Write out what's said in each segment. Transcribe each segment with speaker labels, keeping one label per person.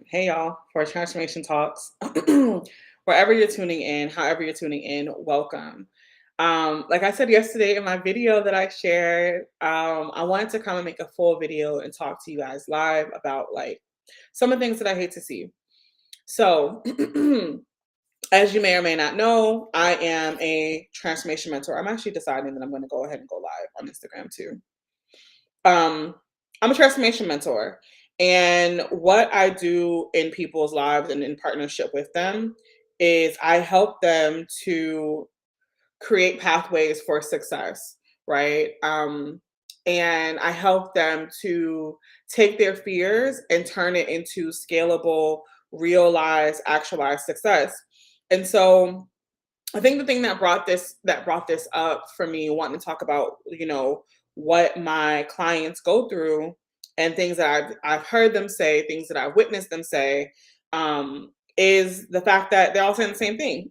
Speaker 1: Hey y'all, for Transformation Talks. Wherever you're tuning in, however you're tuning in, welcome. Like I said yesterday in my video that I shared, I wanted to come and make a full video and talk to you guys live about like some of the things that I hate to see. So, as you may or may not know, I am a transformation mentor. I'm actually deciding that I'm going to go ahead and go live on Instagram too. Um, I'm a transformation mentor. And what I do in people's lives and in partnership with them is I help them to create pathways for success, right? And I help them to take their fears and turn it into scalable, realized, actualized success. And so I think the thing that brought this up for me wanting to talk about, what my clients go through and things that I've heard them say, things that I've witnessed them say, is the fact that they're all saying the same thing.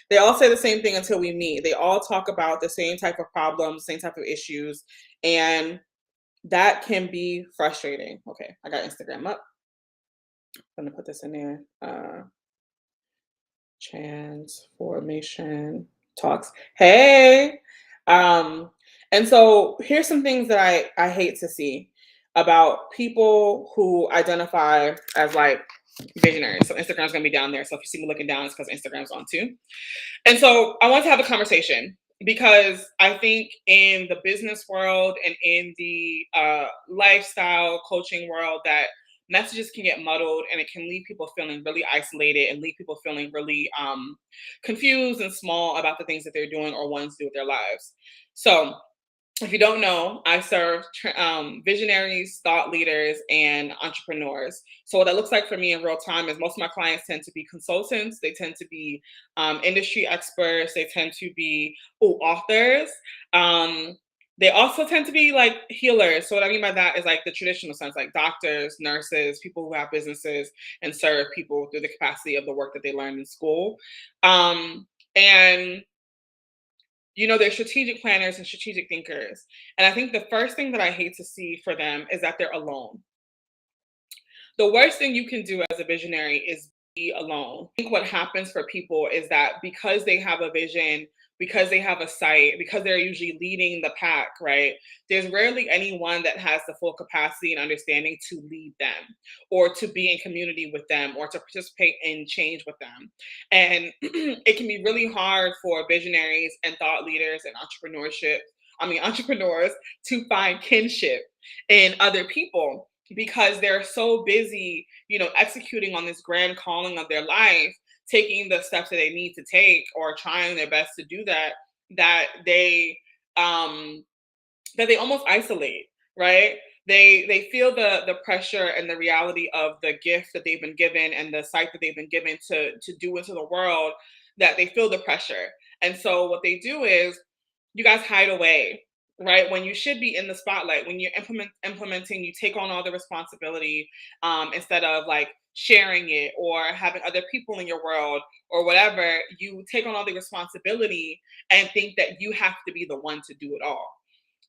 Speaker 1: They all say the same thing until we meet. They all talk about the same type of problems, same type of issues, and that can be frustrating. Okay, I got Instagram up. I'm gonna put this in there. Transformation talks. Hey. Um, and so here's some things that I hate to see about people who identify as like visionaries. So Instagram's gonna be down there. So if you see me looking down, it's because Instagram's on too. And so I want to have a conversation because I think in the business world and in the lifestyle coaching world that messages can get muddled and it can leave people feeling really isolated and leave people feeling really confused and small about the things that they're doing or wanting to do with their lives. So if you don't know, I serve visionaries, thought leaders, and entrepreneurs. So what that looks like for me in real time is most of my clients tend to be consultants. They tend to be industry experts. They tend to be authors. Um, they also tend to be like healers. So what I mean by that is like the traditional sense, like doctors, nurses, people who have businesses and serve people through the capacity of the work that they learned in school. And they're strategic planners and strategic thinkers. And I think the first thing that I hate to see for them is that they're alone. The worst thing you can do as a visionary is be alone. I think what happens for people is that because they have a vision, because they have a sight, because they're usually leading the pack, right? There's rarely anyone that has the full capacity and understanding to lead them or to be in community with them or to participate in change with them. And it can be really hard for visionaries and thought leaders and entrepreneurs to find kinship in other people because they're so busy, executing on this grand calling of their life, taking the steps that they need to take or trying their best to do that, that they um that they almost isolate, right? They feel the pressure and the reality of the gift that they've been given and the sight that they've been given to do into the world, that they feel the pressure. And so what they do is you guys hide away, right? When you should be in the spotlight, when you're implementing, you take on all the responsibility, instead of like sharing it or having other people in your world or whatever. You take on all the responsibility and think that you have to be the one to do it all,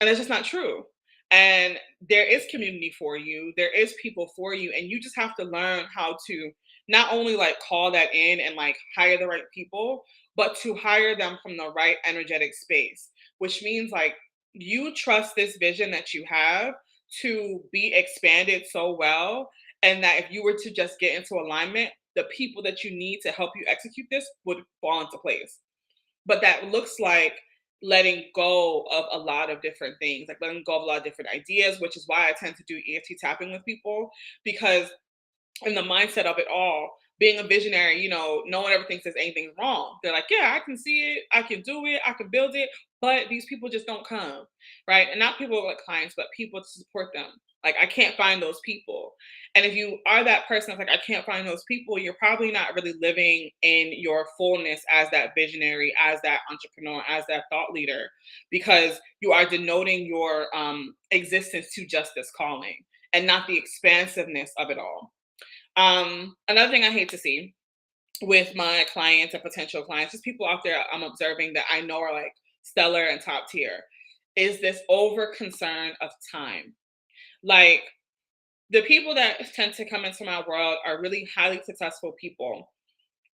Speaker 1: and that's just not true. And there is community for you, there is people for you, and you just have to learn how to not only like call that in and like hire the right people, but to hire them from the right energetic space, which means like you trust this vision that you have to be expanded so well, and that if you were to just get into alignment, the people that you need to help you execute this would fall into place. But that looks like letting go of a lot of different things, like letting go of a lot of different ideas, which is why I tend to do EFT tapping with people, because in the mindset of it all, being a visionary, no one ever thinks there's anything wrong. They're like, yeah, I can see it, I can do it, I can build it, but these people just don't come, right? And not people like clients, but people to support them. Like, I can't find those people. And if you are that person that's like, I can't find those people, you're probably not really living in your fullness as that visionary, as that entrepreneur, as that thought leader, because you are denoting your existence to just this calling and not the expansiveness of it all. Another thing I hate to see with my clients and potential clients, just people out there I'm observing that I know are like stellar and top tier, is this over concern of time. Like, The people that tend to come into my world are really highly successful people.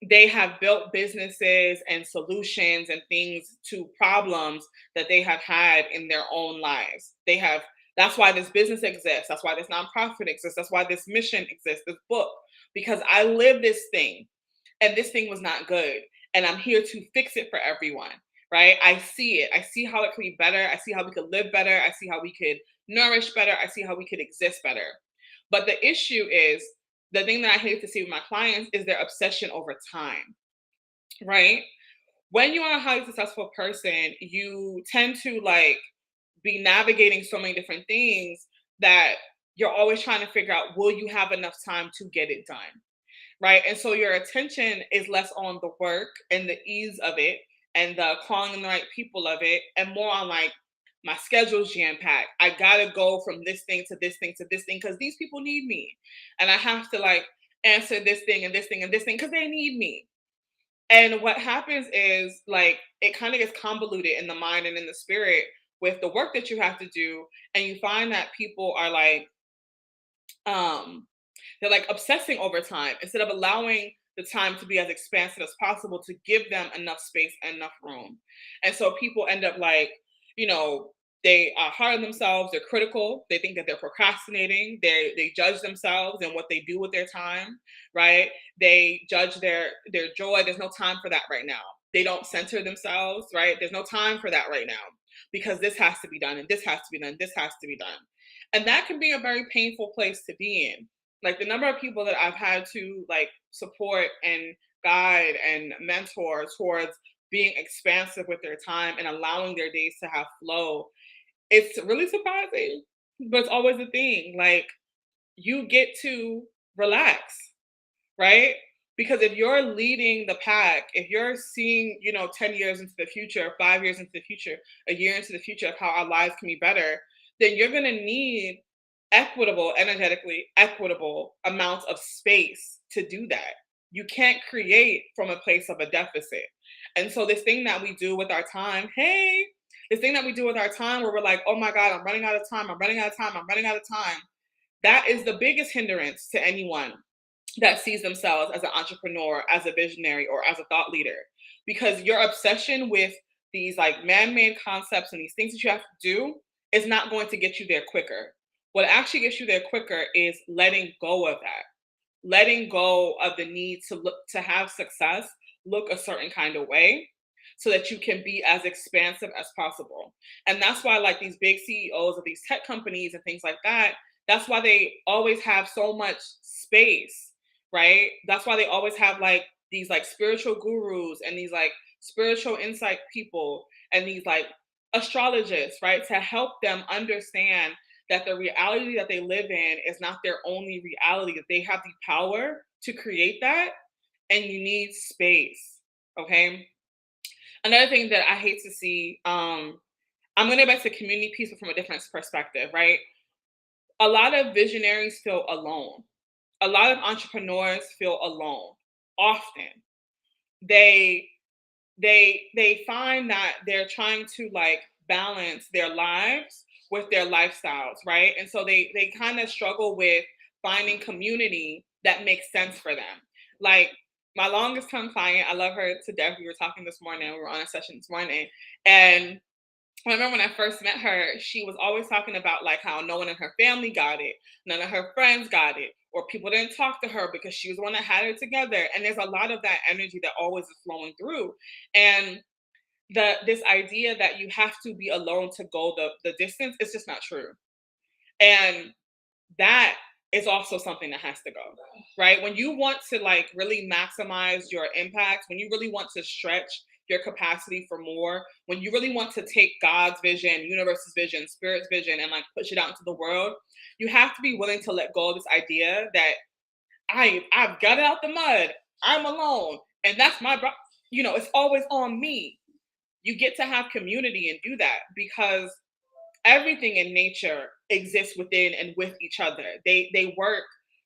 Speaker 1: They have built businesses and solutions and things to problems that they have had in their own lives. That's why this business exists. That's why this nonprofit exists. That's why this mission exists, this book, because I live this thing and this thing was not good. And I'm here to fix it for everyone, right? I see it. I see how it could be better. I see how we could live better. I see how we could nourish better. I see how we could exist better. But the issue is the thing that I hate to see with my clients is their obsession over time, right? When you are a highly successful person, you tend to like be navigating so many different things that you're always trying to figure out, will you have enough time to get it done? Right. And so your attention is less on the work and the ease of it and the calling in the right people of it, and more on like my schedule's jam packed. I gotta go from this thing to this thing to this thing because these people need me. And I have to like answer this thing and this thing and this thing because they need me. And what happens is like it kind of gets convoluted in the mind and in the spirit with the work that you have to do. And you find that people are um they're like obsessing over time instead of allowing the time to be as expansive as possible to give them enough space and enough room. And so people end up like, you know, they are hard on themselves, they're critical, they think that they're procrastinating, they judge themselves and what they do with their time, right? They judge their joy. There's no time for that right now. They don't center themselves, right? There's no time for that right now because this has to be done and this has to be done, this has to be done. And that can be a very painful place to be in. Like the number of people that I've had to like support and guide and mentor towards being expansive with their time and allowing their days to have flow, it's really surprising. But it's always a thing. Like you get to relax, right? Because if you're leading the pack, if you're seeing, 10 years into the future, 5 years into the future, a year into the future of how our lives can be better, then you're going to need energetically equitable amounts of space to do that. You can't create from a place of a deficit. And so this thing that we do with our time, this thing that we do with our time where we're like, oh my God, I'm running out of time, I'm running out of time, I'm running out of time. That is the biggest hindrance to anyone that sees themselves as an entrepreneur, as a visionary, or as a thought leader. Because your obsession with these like man-made concepts and these things that you have to do is not going to get you there quicker. What actually gets you there quicker is letting go of that, letting go of the need to have success look a certain kind of way so that you can be as expansive as possible. And that's why like these big CEOs of these tech companies and things like that, that's why they always have so much space, right? That's why they always have like these like spiritual gurus and these like spiritual insight people and these like astrologists, right? To help them understand that the reality that they live in is not their only reality, that they have the power to create that, and you need space. Okay. Another thing that I hate to see, I'm going to go back to community piece, but from a different perspective, right? A lot of visionaries feel alone. A lot of entrepreneurs feel alone. Often, they they find that they're trying to like balance their lives with their lifestyles, right? And so they kind of struggle with finding community that makes sense for them. Like my longest term client, I love her to death. We were talking this morning, we were on a session this morning, and I remember when I first met her, she was always talking about like how no one in her family got it, none of her friends got it, or people didn't talk to her because she was the one that had it together. And there's a lot of that energy that always is flowing through. And this idea that you have to be alone to go the distance is just not true. And that is also something that has to go, right? When you want to like really maximize your impact, when you really want to stretch your capacity for more, when you really want to take God's vision, universe's vision, spirit's vision, and like push it out into the world, you have to be willing to let go of this idea that I've got it out the mud, I'm alone, and that's it's always on me. You get to have community and do that because everything in nature exists within and with each other. They work.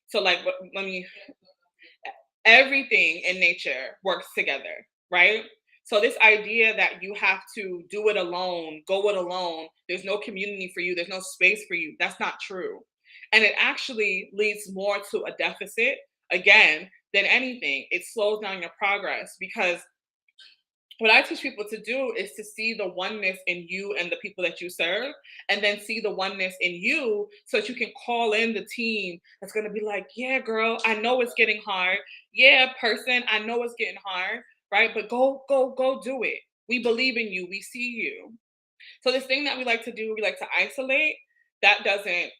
Speaker 1: So like let me everything in nature works together, right? So this idea that you have to do it alone, go it alone, there's no community for you, there's no space for you, that's not true. And it actually leads more to a deficit again than anything. It slows down your progress because what I teach people to do is to see the oneness in you and the people that you serve, and then see the oneness in you so that you can call in the team that's going to be like, yeah, girl, I know it's getting hard. Yeah, person, I know it's getting hard, right? But go, go, go do it. We believe in you. We see you. So this thing that we like to do, we like to isolate, that doesn't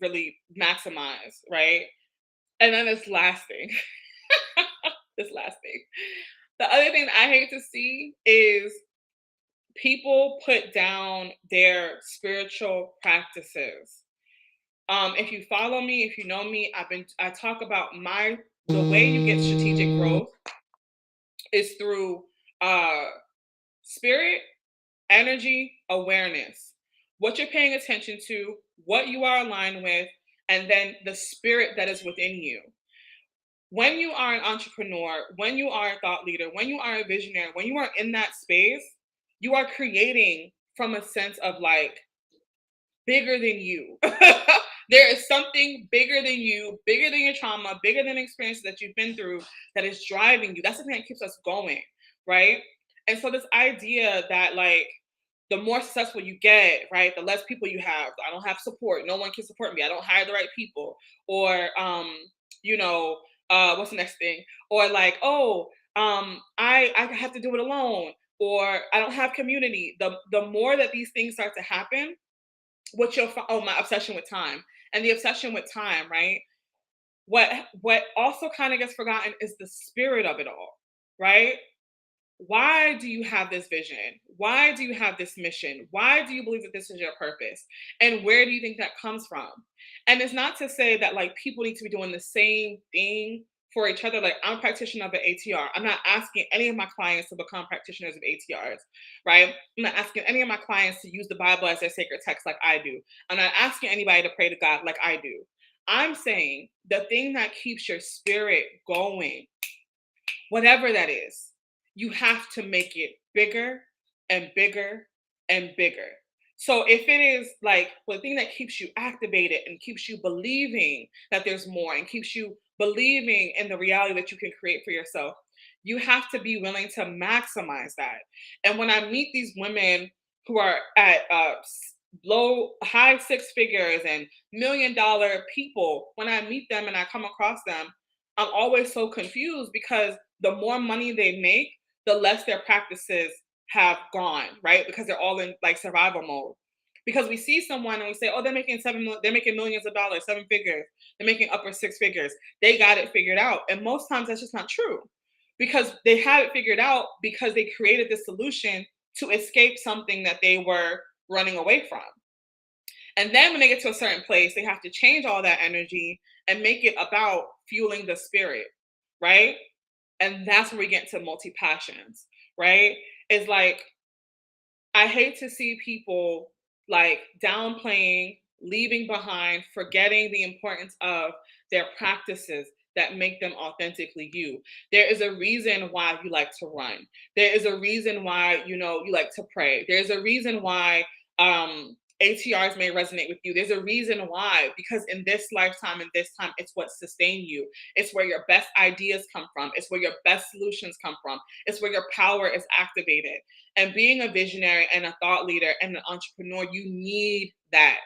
Speaker 1: really maximize, right? And then this last thing, this last thing. The other thing that I hate to see is people put down their spiritual practices. If you follow me, if you know me, I talk about the way you get strategic growth is through uh spirit, energy, awareness. What you're paying attention to, what you are aligned with, and then the spirit that is within you. When you are an entrepreneur, when you are a thought leader, when you are a visionary, when you are in that space, you are creating from a sense of like bigger than you. There is something bigger than you, bigger than your trauma, bigger than the experiences that you've been through that is driving you. That's the thing that keeps us going, right? And so this idea that like the more successful you get, right, the less people you have. I don't have support. No one can support me. I don't hire the right people. Or you know, what's the next thing? Or like, oh, I have to do it alone, or I don't have community. The more that these things start to happen, my obsession with time. And the obsession with time, right? What also kind of gets forgotten is the spirit of it all, right? Why do you have this vision? Why do you have this mission? Why do you believe that this is your purpose? And where do you think that comes from? And it's not to say that like people need to be doing the same thing for each other. Like I'm a practitioner of an ATR. I'm not asking any of my clients to become practitioners of ATRs, right? I'm not asking any of my clients to use the Bible as their sacred text like I do. I'm not asking anybody to pray to God like I do. I'm saying the thing that keeps your spirit going, whatever that is, you have to make it bigger and bigger and bigger. So if it is like the thing that keeps you activated and keeps you believing that there's more and keeps you believing in the reality that you can create for yourself, you have to be willing to maximize that. And when I meet these women who are at low, high six figures and $1 million people, when I meet them and I come across them, I'm always so confused because the more money they make, the less their practices have gone, right? Because they're all in like survival mode. Because we see someone and we say, oh, they're making millions of dollars, seven figures, they're making upper six figures. They got it figured out. And most times that's just not true. Because they have it figured out because they created this solution to escape something that they were running away from. And then when they get to a certain place, they have to change all that energy and make it about fueling the spirit, right? And that's where we get to multi passions, right? It's like I hate to see people like downplaying, leaving behind, forgetting the importance of their practices that make them authentically you. There is a reason why you like to run. There is a reason why you like to pray. There's a reason why ATRs may resonate with you. There's a reason why, because in this lifetime, in this time, it's what sustain you. It's where your best ideas come from. It's where your best solutions come from. It's where your power is activated. And being a visionary and a thought leader and an entrepreneur, you need that.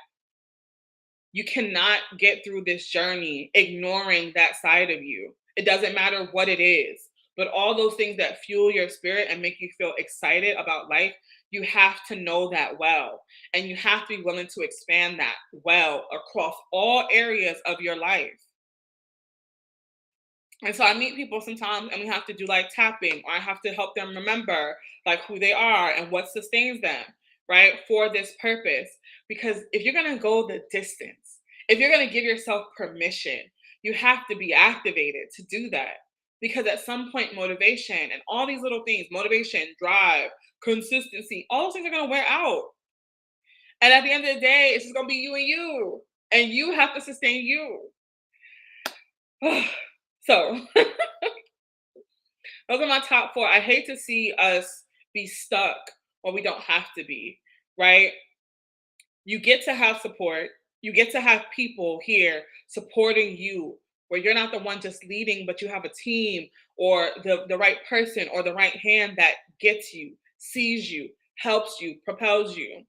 Speaker 1: You cannot get through this journey ignoring that side of you. It doesn't matter what it is, but all those things that fuel your spirit and make you feel excited about life, you have to know that well. And you have to be willing to expand that well across all areas of your life. And so I meet people sometimes and we have to do like tapping, or I have to help them remember like who they are and what sustains them, right? For this purpose. Because if you're going to go the distance, if you're going to give yourself permission, you have to be activated to do that. Because at some point, motivation and all these little things, motivation, drive, consistency, all those things are going to wear out. And at the end of the day, it's just going to be you and you. And you have to sustain you. So those are my top four. I hate to see us be stuck when we don't have to be, right? You get to have support. You get to have people here supporting you where you're not the one just leading, but you have a team or the right person or the right hand that gets you, sees you, helps you, propels you.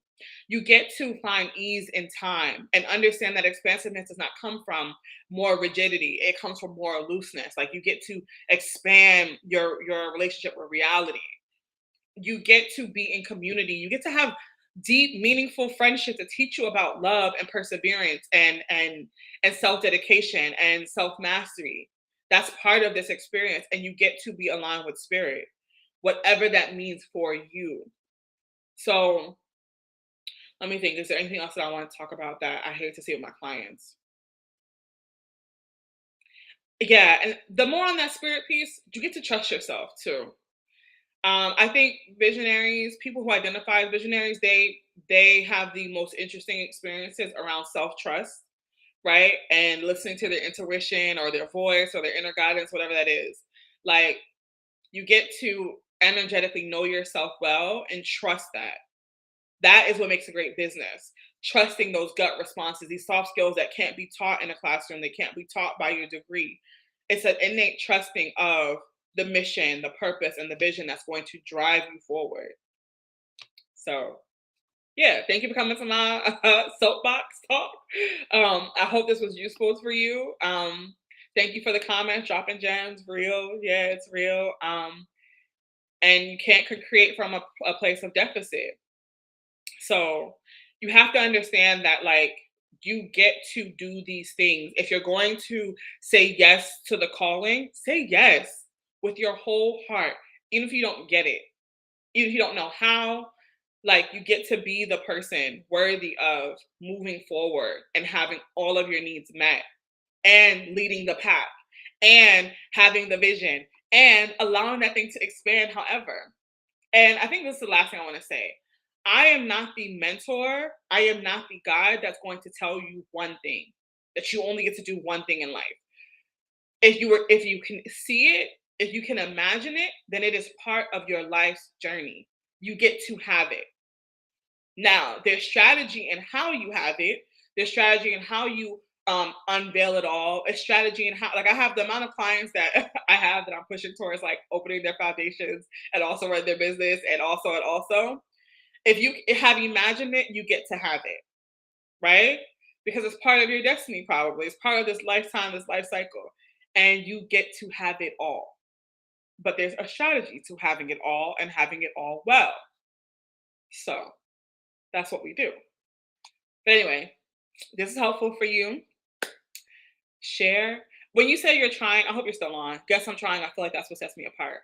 Speaker 1: You get to find ease in time and understand that expansiveness does not come from more rigidity. It comes from more looseness. Like you get to expand your relationship with reality. You get to be in community. You get to have deep, meaningful friendships that teach you about love and perseverance and self-dedication and self-mastery. That's part of this experience. And you get to be aligned with spirit, whatever that means for you. So let me think. Is there anything else that I want to talk about that I hate to see with my clients? Yeah, and the more on that spirit piece, you get to trust yourself too. I think visionaries, people who identify as visionaries, they have the most interesting experiences around self trust, right? And listening to their intuition or their voice or their inner guidance, whatever that is. Like you get to energetically know yourself well and trust that. That is what makes a great business. Trusting those gut responses, these soft skills that can't be taught in a classroom, they can't be taught by your degree. It's an innate trusting of the mission, the purpose, and the vision that's going to drive you forward. So, yeah, thank you for coming to my soapbox talk. I hope this was useful for you. Thank you for the comments, dropping gems. Real, yeah, it's real. And you can't create from a place of deficit. So you have to understand that like you get to do these things. If you're going to say yes to the calling, say yes with your whole heart, even if you don't get it, even if you don't know how, like you get to be the person worthy of moving forward and having all of your needs met and leading the path and having the vision and allowing that thing to expand however. And I think this is the last thing I want to say. I am not the mentor. I am not the guide that's going to tell you one thing, that you only get to do one thing in life. If you can see it, if you can imagine it, then it is part of your life's journey. You get to have it. Now, there's strategy in how you have it. There's strategy in how you unveil it all. A strategy in how, like, I have the amount of clients that I have that I'm pushing towards, like, opening their foundations and also run their business and also. If you have imagined it, you get to have it, right? Because it's part of your destiny, probably. It's part of this lifetime, this life cycle, and you get to have it all. But there's a strategy to having it all and having it all well. So that's what we do. But anyway, this is helpful for you. Share. When you say you're trying, I hope you're still on. Guess I'm trying. I feel like that's what sets me apart.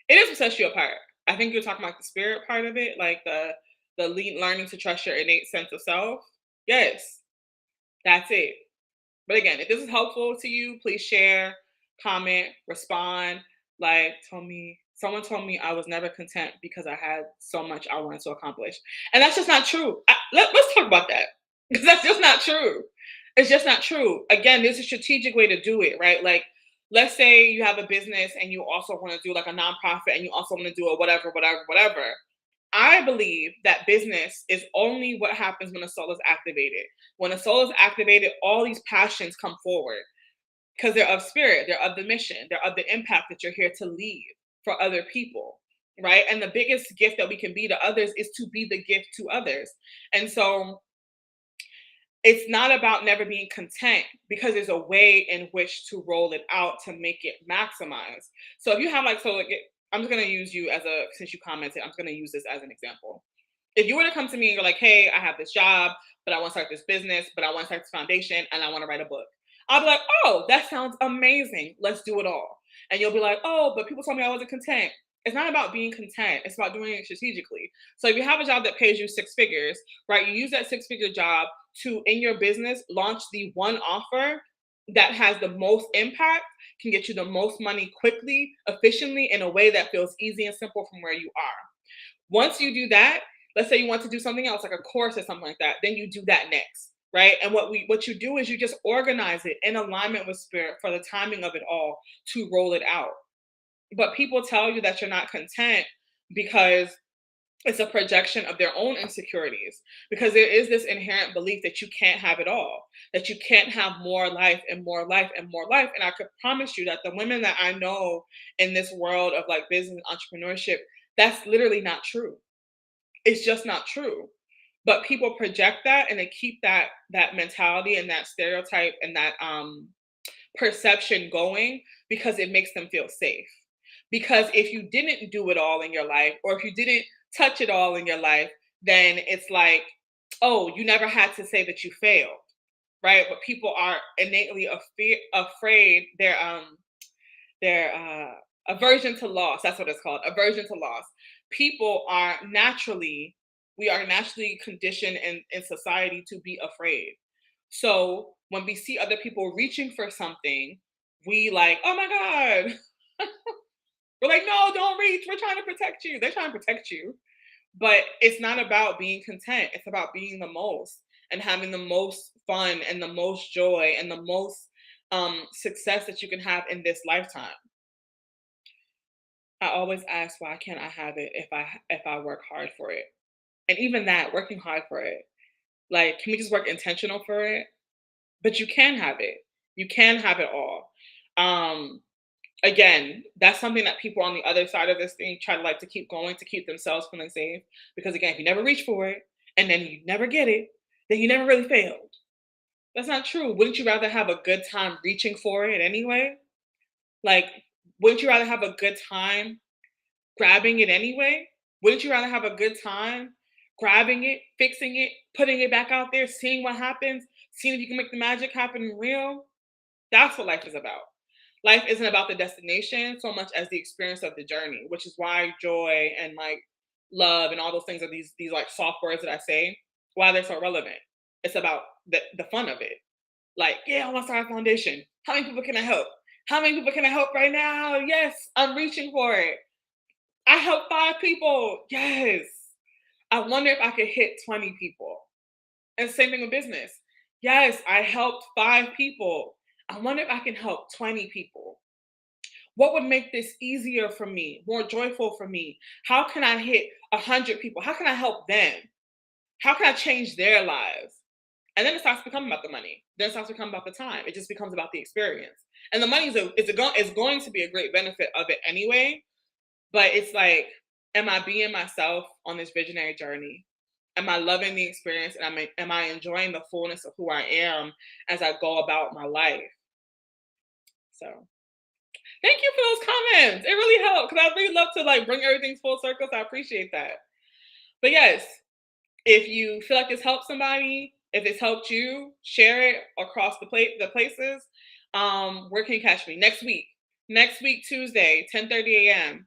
Speaker 1: It is what sets you apart. I think you're talking about the spirit part of it, like learning to trust your innate sense of self. Yes, that's it. But again, if this is helpful to you, please share, comment, respond. Like, someone told me I was never content because I had so much I wanted to accomplish. And that's just not true. Let's talk about that because that's just not true. It's just not true. Again, there's a strategic way to do it, right? Like, let's say you have a business and you also want to do like a nonprofit and you also want to do a whatever, whatever, whatever. I believe that business is only what happens when the soul is activated. When the soul is activated, all these passions come forward because they're of spirit, they're of the mission, they're of the impact that you're here to leave for other people, right? And the biggest gift that we can be to others is to be the gift to others. And so it's not about never being content because there's a way in which to roll it out to make it maximize. So if you have I'm just gonna use you since you commented, I'm just gonna use this as an example. If you were to come to me and you're like, hey, I have this job, but I want to start this business, but I want to start this foundation and I want to write a book. I'll be like, oh, that sounds amazing. Let's do it all. And you'll be like, oh, but people told me I wasn't content. It's not about being content. It's about doing it strategically. So if you have a job that pays you six figures, right, you use that six-figure job to, in your business, launch the one offer that has the most impact, can get you the most money quickly, efficiently, in a way that feels easy and simple from where you are. Once you do that, let's say you want to do something else, like a course or something like that, then you do that next, right? And what you do is you just organize it in alignment with spirit for the timing of it all to roll it out. But people tell you that you're not content because It's a projection of their own insecurities because there is this inherent belief that you can't have it all, that you can't have more life and more life and more life. And I could promise you that the women that I know in this world of like business entrepreneurship, that's literally not true. It's just not true. But people project that and they keep that mentality and that stereotype and that perception going because it makes them feel safe. Because if you didn't do it all in your life, or if you didn't touch it all in your life, then it's like, oh, you never had to say that you failed, right? But people are innately afraid. Their aversion to loss. That's what it's called. Aversion to loss. People are naturally, we are naturally conditioned in society to be afraid. So when we see other people reaching for something, we like, oh my God. We're like, no, don't reach. We're trying to protect you. They're trying to protect you. But it's not about being content. It's about being the most and having the most fun and the most joy and the most success that you can have in this lifetime. I always ask, why can't I have it if I work hard for it? And even that, working hard for it. Like, can we just work intentional for it? But you can have it. You can have it all. Um, Again, that's something that people on the other side of this thing try to like to keep going to keep themselves feeling safe. Because again, if you never reach for it and then you never get it, then you never really failed. That's not true. Wouldn't you rather have a good time reaching for it anyway? Like, wouldn't you rather have a good time grabbing it anyway? Wouldn't you rather have a good time grabbing it, fixing it, putting it back out there, seeing what happens, seeing if you can make the magic happen real? That's what life is about. Life isn't about the destination so much as the experience of the journey, which is why joy and like love and all those things are these like soft words that I say, why they're so relevant. It's about the fun of it. Like, yeah, I want to start a foundation. How many people can I help? How many people can I help right now? Yes, I'm reaching for it. I helped 5 people. Yes. I wonder if I could hit 20 people. And same thing with business. Yes, I helped 5 people. I wonder if I can help 20 people. What would make this easier for me, more joyful for me? How can I hit 100 people? How can I help them? How can I change their lives? And then it starts becoming about the money. Then it starts becoming about the time. It just becomes about the experience. And the money is going to be a great benefit of it anyway. But it's like, am I being myself on this visionary journey? Am I loving the experience? And am I enjoying the fullness of who I am as I go about my life? So thank you for those comments. It really helped because I really love to like bring everything full circle. So I appreciate that. But yes, if you feel like this helped somebody, if it's helped you, share it across the places. Where can you catch me? Next week. Next week, Tuesday, 10:30 a.m.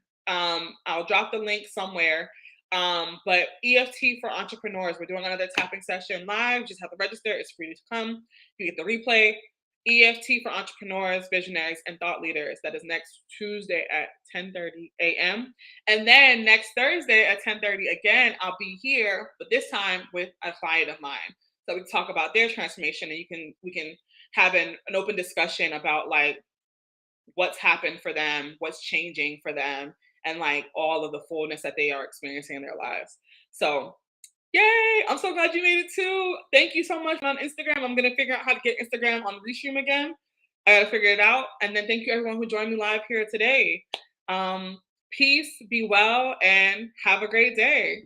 Speaker 1: I'll drop the link somewhere. But EFT for entrepreneurs, we're doing another tapping session live. Just have to register. It's free to come. You get the replay. EFT for entrepreneurs, visionaries, and thought leaders. That is next Tuesday at 10:30 a.m. And then next Thursday at 10:30 again, I'll be here, but this time with a client of mine. So we talk about their transformation, and we can have an open discussion about like what's happened for them, what's changing for them, and like all of the fullness that they are experiencing in their lives. So yay! I'm so glad you made it too. Thank you so much on Instagram. I'm gonna figure out how to get Instagram on Restream again. I gotta figure it out. And then thank you everyone who joined me live here today. Um, Peace, be well, and have a great day.